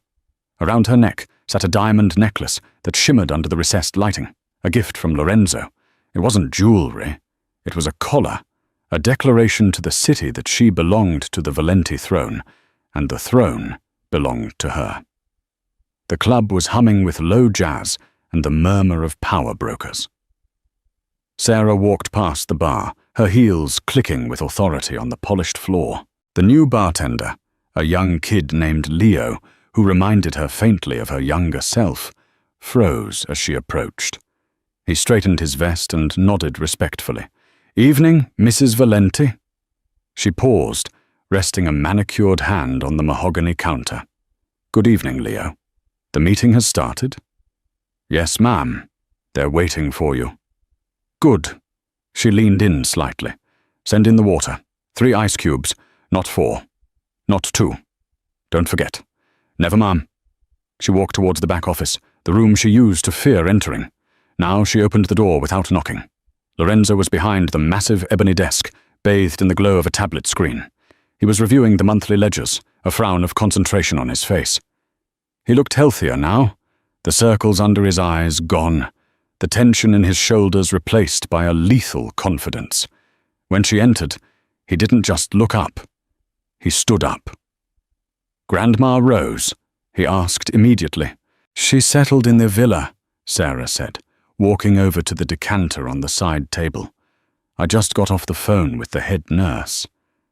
Around her neck sat a diamond necklace that shimmered under the recessed lighting, a gift from Lorenzo. It wasn't jewelry. It was a collar, a declaration to the city that she belonged to the Valenti throne, and the throne belonged to her. The club was humming with low jazz and the murmur of power brokers. Sarah walked past the bar, her heels clicking with authority on the polished floor. The new bartender, a young kid named Leo, who reminded her faintly of her younger self, froze as she approached. He straightened his vest and nodded respectfully. "Evening, Mrs. Valenti." She paused, resting a manicured hand on the mahogany counter. "Good evening, Leo. The meeting has started?" "Yes, ma'am. They're waiting for you." "Good." She leaned in slightly. "Send in the water. 3 ice cubes, not 4. Not 2. Don't forget." "Never, ma'am." She walked towards the back office, the room she used to fear entering. Now she opened the door without knocking. Lorenzo was behind the massive ebony desk, bathed in the glow of a tablet screen. He was reviewing the monthly ledgers, a frown of concentration on his face. He looked healthier now, the circles under his eyes gone, the tension in his shoulders replaced by a lethal confidence. When she entered, he didn't just look up. He stood up. "Grandma Rose?" he asked immediately. "She settled in the villa," Sarah said, walking over to the decanter on the side table. "I just got off the phone with the head nurse.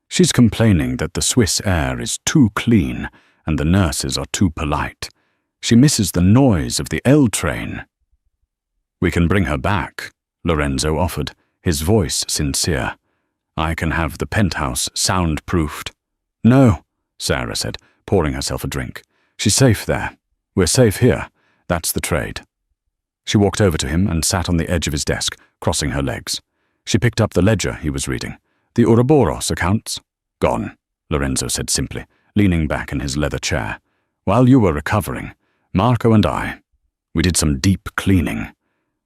She's complaining that the Swiss air is too clean and the nurses are too polite. She misses the noise of the L train." We can bring her back, Lorenzo offered, his voice sincere. I can have the penthouse soundproofed. No, Sarah said, pouring herself a drink. She's safe there. We're safe here. That's the trade. She walked over to him and sat on the edge of his desk, crossing her legs. She picked up the ledger he was reading. The Ouroboros accounts? Gone, Lorenzo said simply, leaning back in his leather chair. While you were recovering, Marco and we did some deep cleaning.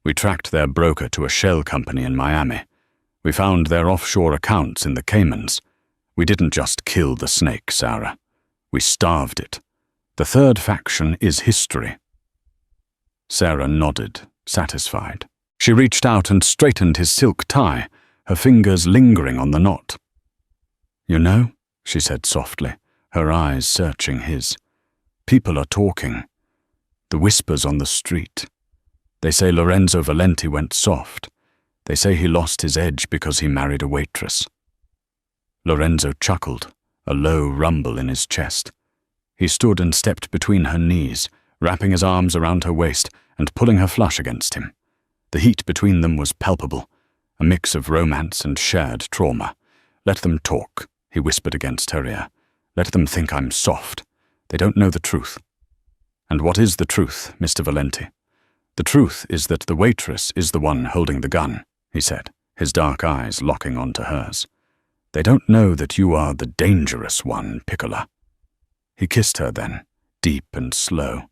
We tracked their broker to a shell company in Miami. We found their offshore accounts in the Caymans. We didn't just kill the snake, Sarah. We starved it. The third faction is history. Sarah nodded, satisfied. She reached out and straightened his silk tie, her fingers lingering on the knot. You know, she said softly, her eyes searching his. People are talking. The whispers on the street. They say Lorenzo Valenti went soft. They say he lost his edge because he married a waitress. Lorenzo chuckled, a low rumble in his chest. He stood and stepped between her knees, wrapping his arms around her waist and pulling her flush against him. The heat between them was palpable, a mix of romance and shared trauma. Let them talk, he whispered against her ear. Let them think I'm soft. They don't know the truth. And what is the truth, Mr. Valenti? The truth is that the waitress is the one holding the gun, he said, his dark eyes locking onto hers. They don't know that you are the dangerous one, Piccola. He kissed her then, deep and slow.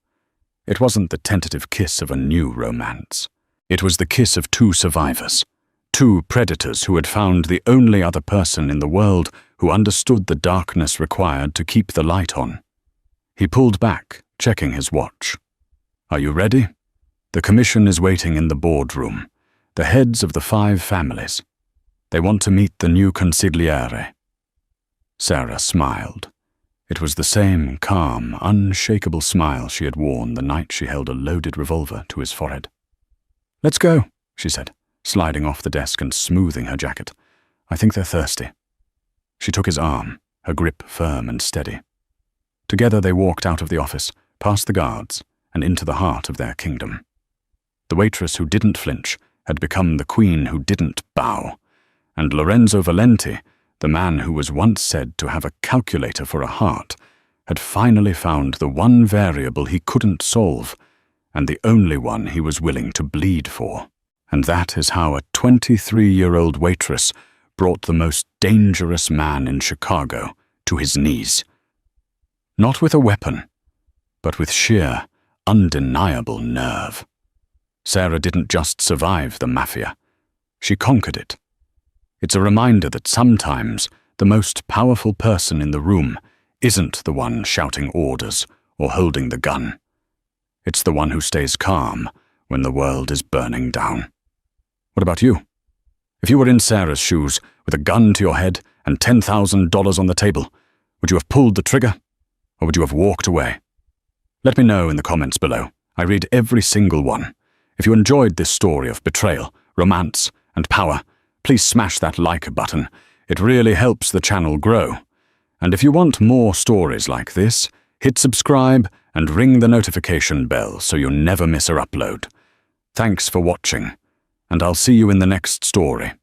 It wasn't the tentative kiss of a new romance. It was the kiss of two survivors, two predators who had found the only other person in the world who understood the darkness required to keep the light on. He pulled back, checking his watch. Are you ready? The commission is waiting in the boardroom, the heads of the 5 families. They want to meet the new consigliere. Sarah smiled. It was the same calm, unshakable smile she had worn the night she held a loaded revolver to his forehead. Let's go, she said, sliding off the desk and smoothing her jacket. I think they're thirsty. She took his arm, her grip firm and steady. Together they walked out of the office, past the guards, and into the heart of their kingdom. The waitress who didn't flinch had become the queen who didn't bow, and Lorenzo Valenti, the man who was once said to have a calculator for a heart, had finally found the one variable he couldn't solve, and the only one he was willing to bleed for. And that is how a 23-year-old waitress brought the most dangerous man in Chicago to his knees. Not with a weapon, but with sheer, undeniable nerve. Sarah didn't just survive the mafia. She conquered it. It's a reminder that sometimes the most powerful person in the room isn't the one shouting orders or holding the gun. It's the one who stays calm when the world is burning down. What about you? If you were in Sarah's shoes with a gun to your head and $10,000 on the table, would you have pulled the trigger, or would you have walked away? Let me know in the comments below. I read every single one. If you enjoyed this story of betrayal, romance, and power, please smash that like button. It really helps the channel grow. And if you want more stories like this, hit subscribe and ring the notification bell so you never miss an upload. Thanks for watching, and I'll see you in the next story.